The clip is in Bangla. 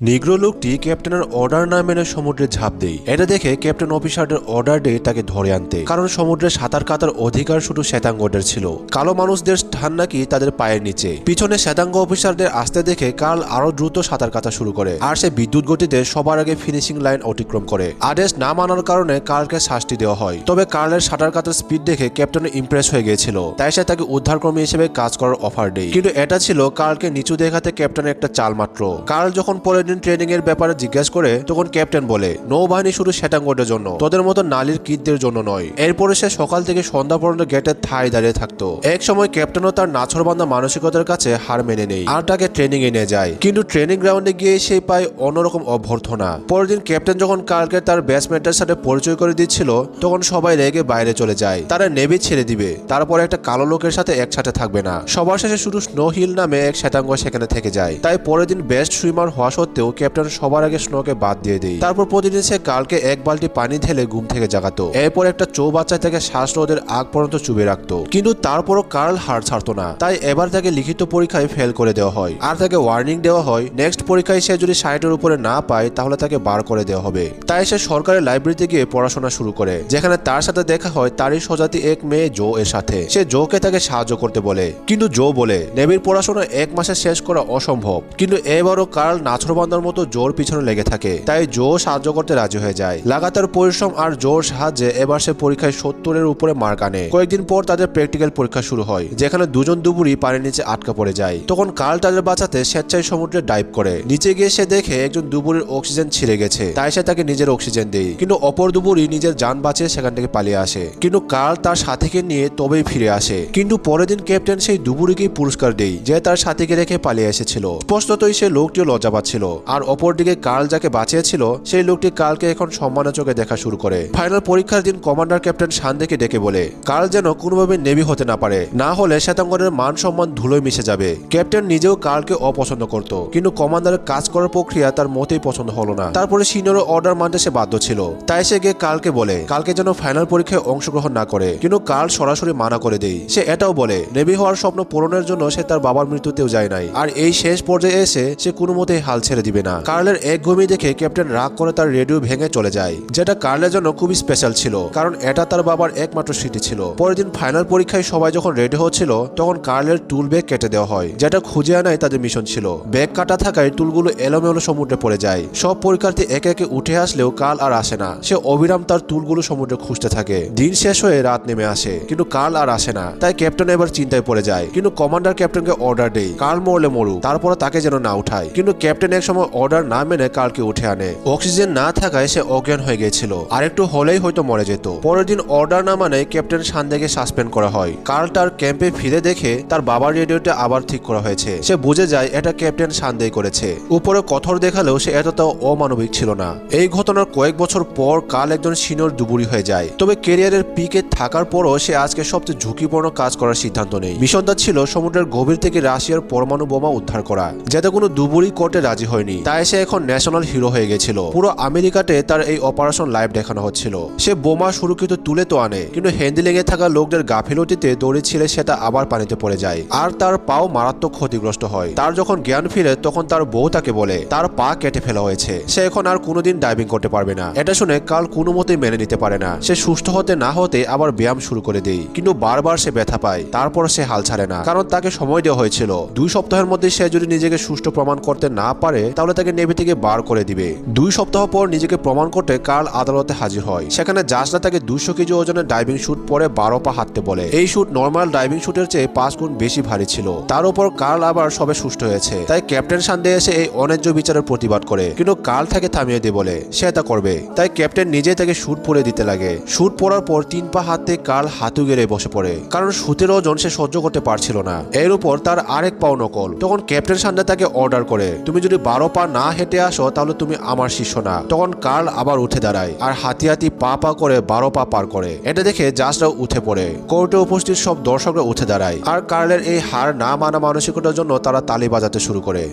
নিগ্রো লোকটি ক্যাপ্টেনের অর্ডার না মেনে সমুদ্রে ঝাঁপ দেয়। এটা দেখে ক্যাপ্টেন অফিসারদের অর্ডার দেয় তাকে ধরে আনতে, কারণ সমুদ্রে সাঁতার কাটার অধিকার শুধু শ্বেতাঙ্গদের ছিল। কালো মানুষদের স্থান নাকি তাদের পায়ের নিচে। পিছনে শ্বেতাঙ্গ অফিসারদের আসতে দেখে কার্ল আরো দ্রুত সাঁতার কাটা শুরু করে, আর সে বিদ্যুৎ গতিতে সবার আগে ফিনিশিং লাইন অতিক্রম করে। আদেশ না মানার কারণে কার্লকে শাস্তি দেওয়া হয়। তবে কার্লের সাঁতার কাটার স্পিড দেখে ক্যাপ্টেন ইমপ্রেস হয়ে গিয়েছিল, তাই সে তাকে উদ্ধারকর্মী হিসেবে কাজ করার অফার দেয়। কিন্তু এটা ছিল কার্লকে নিচু দেখাতে ক্যাপ্টেনের একটা চাল মাত্র। কার্ল যখন পরের দিন ট্রেনিং এর ব্যাপারে জিজ্ঞাসা করে, তখন ক্যাপ্টেন বলে, নৌবাহিনী শুধু শ্বেতাঙ্গদের জন্য, তোদের মতো নালীর কিডদের জন্য নয়। এরপরে সে সকাল থেকে সন্ধ্যা পর্যন্ত গেটের ঠায় দাঁড়িয়ে থাকতো। এক সময় ক্যাপ্টেনও তার নাছরবান্ধা মানসিকতার কাছে হার মেনে নেই আর তাকে ট্রেনিং এ নিয়ে যায়। কিন্তু ট্রেনিং গ্রাউন্ডে গিয়ে সে পায় অন্যরকম অভ্যর্থনা। পরের দিন ক্যাপ্টেন যখন কার্লকে তার ব্যাচমেটদের সাথে পরিচয় করে দিচ্ছিল, তখন সবাই রেগে বাইরে চলে যায়। তারা নেভি ছেড়ে দিবে, তারপরে একটা কালো লোকের সাথে একসাথে থাকবে না। সবার শেষে শুধু স্নো হিল নামে এক শ্বেতাঙ্গ সেখানে থেকে যায়। তাই পরের দিন বেস্ট সুইমার হওয়া সত্ত্বেও ক্যাপ্টেন সবার আগে স্নোকে বাদ দিয়ে দেয়। তারপর প্রতিদিন সে কার্লকে এক বালতি পানি ঢেলে ঘুম থেকে জাগাতো। এরপর একটা চৌবাচ্চা থেকে শ্বাসরোধের আগ পর্যন্ত চুবে রাখতো। কিন্তু তারপরও কার্ল হার ছাড়তো না। তাই এবার তাকে লিখিত পরীক্ষায় ফেল করে দেওয়া হয়, আর তাকে ওয়ার্নিং দেওয়া হয় নেক্সট পরীক্ষায় সে যদি 60-এর উপরে না পায় তাহলে তাকে বার করে দেওয়া হবে। তাই সে সরকারি লাইব্রেরিতে গিয়ে পড়াশোনা শুরু করে, যেখানে তার সাথে দেখা হয় তারই স্বজাতি এক মেয়ে জো এর সাথে। সে জোকে তাকে সাহায্য করতে বলে, কিন্তু জো বলে নেভির পড়াশোনা 1 মাসে শেষ করা অসম্ভব। কিন্তু এবারও কার্ল নাছরবান্ধার মতো জোর পিছনে লেগে থাকে, তাই জো সাহায্য করতে রাজি হয়ে যায়। লাগাতার পরিশ্রম আর জোর সাহায্যে এবার সে পরীক্ষায় 70-এর উপরে মার্ক আনে। কয়েকদিন পর তাদের প্র্যাকটিক্যাল পরীক্ষা শুরু হয়, যেখানে দুজন ডুবুরি পানির নিচে আটকা পড়ে যায়। তখন কার্ল তাদের বাঁচাতে স্বেচ্ছায় সমুদ্রে ডাইভ করে। নিচে গিয়ে সে দেখে একজন ডুবুরির অক্সিজেন ছিঁড়ে গেছে, তাই সে তাকে নিজের অক্সিজেন দেয়। কিন্তু অপর ডুবুরি নিজের যান বাঁচিয়ে সেখান থেকে পালিয়ে আসে। কিন্তু কার্ল তার সাথীকে নিয়ে তবেই ফিরে আসে। কিন্তু পরের দিন ক্যাপ্টেন সেই ডুবুরিকেই পুরস্কার দেয়, যে তার সাথীকে রেখে পালিয়ে এসেছিল। স্পষ্টতই সে লোকটিও লজ্জা পাচ্ছিল। আর অপরদিকে কার্ল যাকে বাঁচিয়েছিল সেই লোকটি কার্লকে এখন সম্মানের চোখে দেখা শুরু করে। ফাইনাল পরীক্ষার দিন কমান্ডার ক্যাপ্টেন শান্তিকে ডেকে বলে, কার্ল যেন কোনোভাবে নেভি হতে না পারে, না হলে শ্বেতাঙ্গদের মান সম্মান ধুলোয় মিশে যাবে। ক্যাপ্টেন নিজেও কার্লকে অপছন্দ করত, কিন্তু কমান্ডারের কাজ করার প্রক্রিয়া তার মোটেই পছন্দ হলো না। তারপরে সিনিয়র অর্ডার মানতে সে বাধ্য ছিল। তাই সে গিয়ে কার্লকে বলে কালকে যেন ফাইনাল পরীক্ষায় অংশগ্রহণ না করে, কিন্তু কার্ল সরাসরি মানা করে দেয়। সে এটাও বলে নেভি হওয়ার স্বপ্ন পূরণের জন্য সে তার বাবার মৃত্যুতেও যায় নাই, আর এই শেষ পর্যায়ে এসে সে কোনো মতেই হাল ছেড়ে দিবে না। কার্লের এক ঘুমি দেখে ক্যাপ্টেন রাগ করে তার রেডিও ভেঙে চলে যায়, যেটা কার্লের জন্য খুবই স্পেশাল ছিল, কারণ এটা তার বাবার একমাত্র স্মৃতি ছিল। পরের দিন ফাইনাল পরীক্ষায় সবাই যখন রেডি হচ্ছিল, তখন কার্লের টুল ব্যাগ কেটে দেওয়া হয়, যেটা খুঁজে আনাই তাদের মিশন ছিল। ব্যাগ কাটা থাকায় টুলগুলো এলোমেলো সমুদ্রে পড়ে যায়। সব পরীক্ষার্থী একে একে উঠে আসলেও কার্ল আর আসে না। সে অবিরাম তার টুলগুলো সমুদ্রে খুঁজতে থাকে। দিন শেষ হয়ে রাত নেমে আসে, কিন্তু কার্ল আর আসে না। তাই ক্যাপ্টেন এবার চিন্তায় পড়ে যায়। কিন্তু কমান্ডার ক্যাপ্টেনকে অর্ডার দেয় কার্ল মরলে মরুক, তারপর তাকে যেন না উঠায়। কিন্তু ক্যাপ্টেন এক সময় অর্ডার না মেনে কার্লকে উঠে আনে। অক্সিজেন না থাকায় সে অজ্ঞান হয়ে গিয়েছিল, আর একটু হলেই হয়তো মরে যেত। পরের দিন অর্ডার না মানে ক্যাপ্টেন শান্তিকে সাসপেন্ড করা হয়। কার্ল তার ক্যাম্পে ফিরে দেখে তার বাবার রেডিওটা আবার ঠিক করা হয়েছে। সে বুঝে যায় এটা ক্যাপ্টেন শান্তি করেছে। উপরে কঠোর দেখালেও সে এতটাও অমানবিক ছিল না। এই ঘটনার কয়েক বছর পর কার্ল একজন সিনিয়র ডুবুরি হয়ে যায়। তবে ক্যারিয়ারের পিকে থাকার পরও সে আজকে সবচেয়ে ঝুঁকিপূর্ণ কাজ করার সিদ্ধান্ত নেই। মিশনটা ছিল সমুদ্রের গভীর থেকে রাশিয়ার পরমাণু বোমা উদ্ধার করা, যাতে কোনো ডুবুরি করতে রাজি হয়নি। তাই সে এখন ন্যাশনাল হিরো হয়ে গেছিল। পুরো আমেরিকাতে তার এই অপারেশন লাইভ দেখানো হচ্ছিল। সে বোমা সুরক্ষিত তুলে তো আনে, কিন্তু হ্যান্ডেলিং এ থাকা লোকদের গাফিলতিতে দড়ি ছিঁড়ে সেটা আবার পানিতে পড়ে যায়, আর তার পাও মারাত্মক ক্ষতিগ্রস্ত হয়। তার যখন জ্ঞান ফিরে তখন তার বউ তাকে বলে তার পা কেটে ফেলা হয়েছে, সে এখন আর কোনোদিন ডাইভিং করতে পারবে না। এটা শুনে কার্ল কোনো মতেই মেনে নিতে পারে না। সে সুস্থ হতে না হতে আবার ব্যায়াম শুরু করে দেয়, কিন্তু বারবার সে ব্যথা পায়। তারপর সে হাল ছাড়ে না, কারণ তাকে সময় দেওয়া হয়েছিল 2 সপ্তাহের মধ্যে সে যদি নিজেকে সুস্থ প্রমাণ করতে না পারে তাহলে তাকে নেভি থেকে বার করে দিবে। 2 সপ্তাহ পর নিজেকে প্রমাণ করতে কার্ল আদালতে হাজির হয়। সেখানে জাজরা তাকে 200 কেজি ওজনের ডাইভিং শুট পরে 12 পা হাঁটতে বলে। এই শুট নর্মাল ডাইভিং শুটের চেয়ে 5 গুণ বেশি ভারী ছিল। তার উপর কার্ল আবার সবে সুস্থ হয়েছে। তাই ক্যাপ্টেন শান্তি এসে এই অন্যায্য বিচারের প্রতিবাদ করে, কিন্তু কার্ল তাকে থামিয়ে দিয়ে বলে সে এটা করবে। তাই ক্যাপ্টেন নিজেই তাকে শুট পরে দিতে লাগে। শুট পরার পর 3 পা হাঁটতে কার্ল হাতু গেড়ে বসে পড়ে, কারণ শুটের ওজন সে সহ্য করতে পারছিল না। এর উপর তার আরেক পাও নকল। তখন ক্যাপ্টেন শান্তি তাকে অর্ডার করে, তুমি যদি 12 পা না হেঁটে আসো তাহলে তুমি আমার শিষ্য না। তখন কার্ল আবার উঠে দাঁড়ায় আর হাতি হাতি পা করে 12 পা পার করে। এটা দেখে জাজরাও উঠে পড়ে। কোর্টে উপস্থিত সব দর্শকরা উঠে দাঁড়ায়, আর কার্লের এই হার না মানা মানসিকতার জন্য তারা তালি বাজাতে শুরু করে।